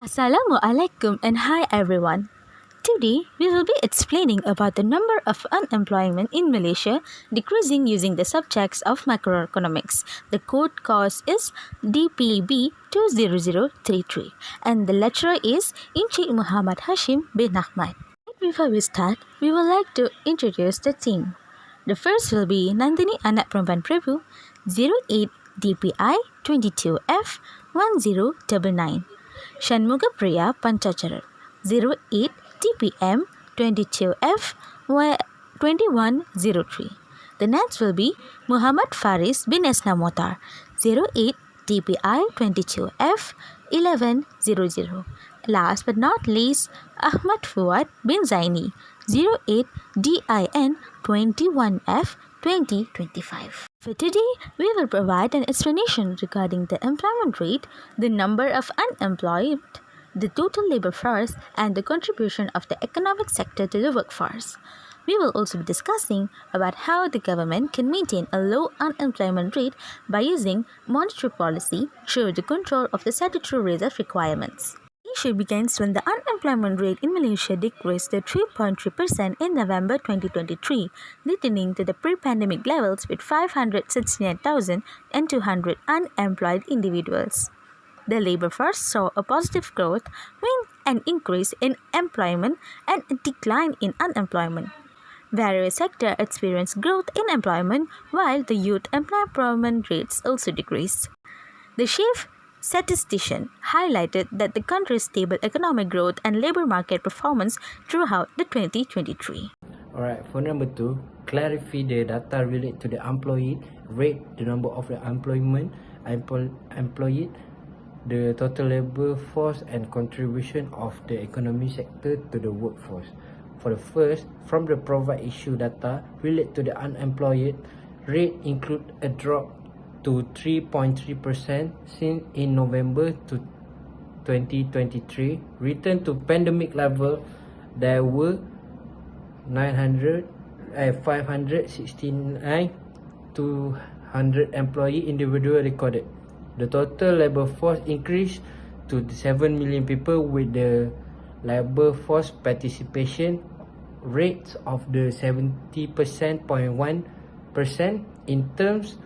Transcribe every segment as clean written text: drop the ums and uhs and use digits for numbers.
Assalamualaikum and hi everyone. Today we will be explaining about the number of unemployment in Malaysia decreasing using the subjects of macroeconomics. The code course is DPB20033 and the lecturer is Encik Muhammad Hashim bin Ahmad. Before we start, we would like to introduce the team. The first will be Nandhini Anak Perempuan Prabu 08 DPI 22F 1099. Shanmuga Priya Panchacharan 08 TPM 22F 2103. The next will be Muhammad Faris bin Esna Motar 08 TPI 22F 1100. Last but not least, Ahmad Fuad bin Zaini 08 DIN 21F 2025. For today, we will provide an explanation regarding the employment rate, the number of unemployed, the total labor force, and the contribution of the economic sector to the workforce. We will also be discussing about how the government can maintain a low unemployment rate by using monetary policy through the control of the statutory reserve requirements. The issue begins when the unemployment rate in Malaysia decreased to 3.3% in November 2023, returning to the pre-pandemic levels with 569,200 unemployed individuals. The labor force saw a positive growth with an increase in employment and a decline in unemployment. Various sectors experienced growth in employment while the youth employment rates also decreased. The chief statistician highlighted that the country's stable economic growth and labor market performance throughout the 2023. Alright, for number 2, clarify the data related to the employee rate, the number of the employed, the total labor force and contribution of the economy sector to the workforce. For the first, from the provide issue data related to the unemployed rate include a drop to 3.3% since in November to 2023. Return to pandemic level, there were 569,200 employee individual recorded. The total labor force increased to 7 million people with the labor force participation rates of the 70.1%. In terms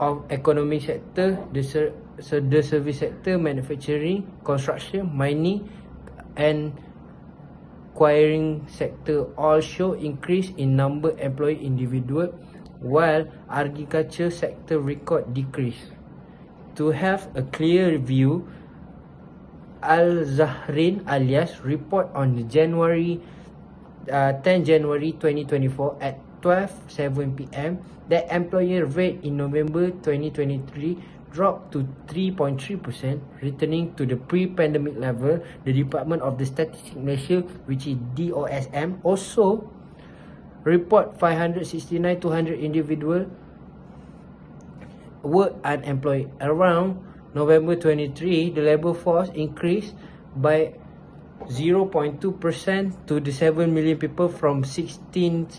of economic sector, the service sector, manufacturing, construction, mining and acquiring sector all show increase in number employed individual, while agriculture sector record decrease. To have a clear view, Al-Zahrin alias report on January 10 January 2024 at 12:07 p.m. the employer rate in November 2023 dropped to 3.3%, returning to the pre-pandemic level. The Department of the Statistics Malaysia, which is DOSM, also report 569,200 individuals were unemployed. Around November 23, the labor force increased by 0.2% to the 7 million people from 60.7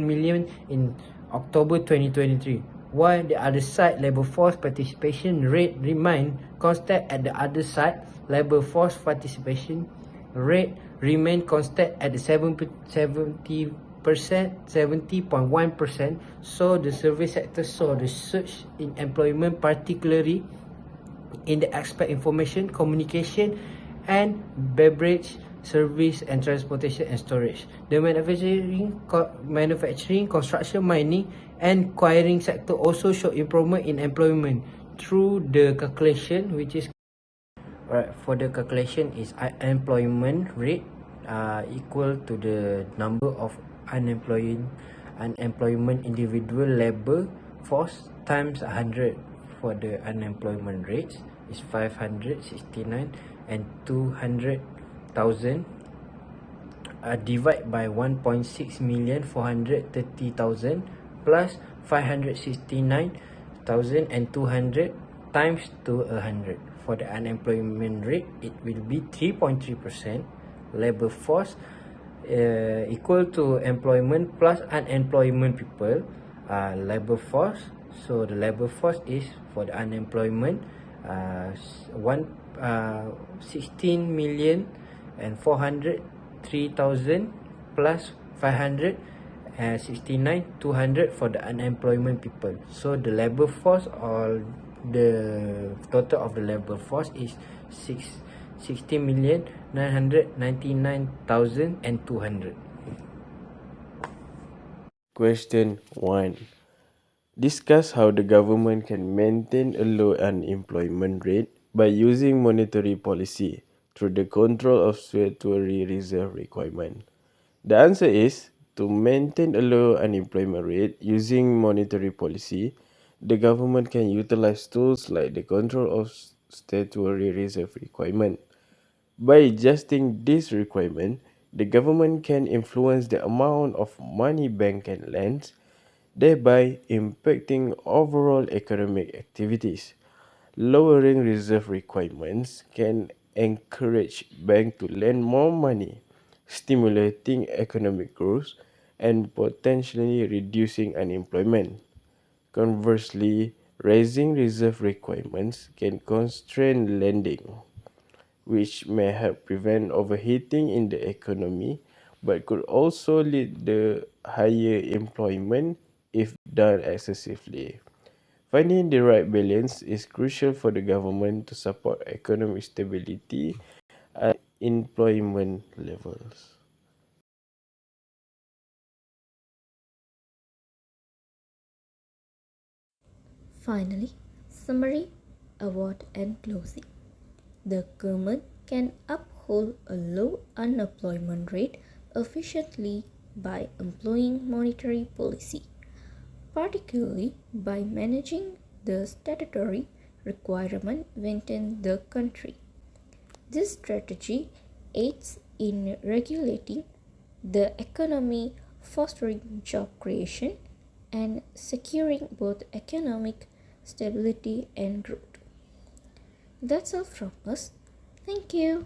million in October 2023. While the other side labor force participation rate remained constant at the other side, labor force participation rate remained constant at the 70.1%. So the service sector saw the surge in employment, particularly in the aspect information, communication and beverage service and transportation and storage. The manufacturing, construction, mining and acquiring sector also show improvement in employment through the calculation, which is for the calculation is unemployment rate equal to the number of unemployment individual labor force times 100. For the unemployment rates is 569 and 200,000 divide by 1.6 million 430,000 plus 569,200 times to 100. For the unemployment rate, it will be 3.3%. Labor force equal to employment plus unemployment people, labor force. So the labor force is for the unemployment 16 million and 403,000 plus 569 200 for the unemployment people. So the labor force, or the total of the labor force is 60,999,200. Question 1. Discuss how the government can maintain a low unemployment rate by using monetary policy through the control of statutory reserve requirement. The answer is, to maintain a low unemployment rate using monetary policy, the government can utilize tools like the control of statutory reserve requirement. By adjusting this requirement, the government can influence the amount of money bank can lend, thereby impacting overall economic activities. Lowering reserve requirements can encourage banks to lend more money, stimulating economic growth and potentially reducing unemployment. Conversely, raising reserve requirements can constrain lending, which may help prevent overheating in the economy, but could also lead to higher employment if done excessively. Finding the right balance is crucial for the government to support economic stability and employment levels. Finally, summary, award and closing. The government can uphold a low unemployment rate efficiently by employing monetary policy, particularly by managing the statutory requirement within the country. This strategy aids in regulating the economy, fostering job creation, and securing both economic stability and growth. That's all from us. Thank you.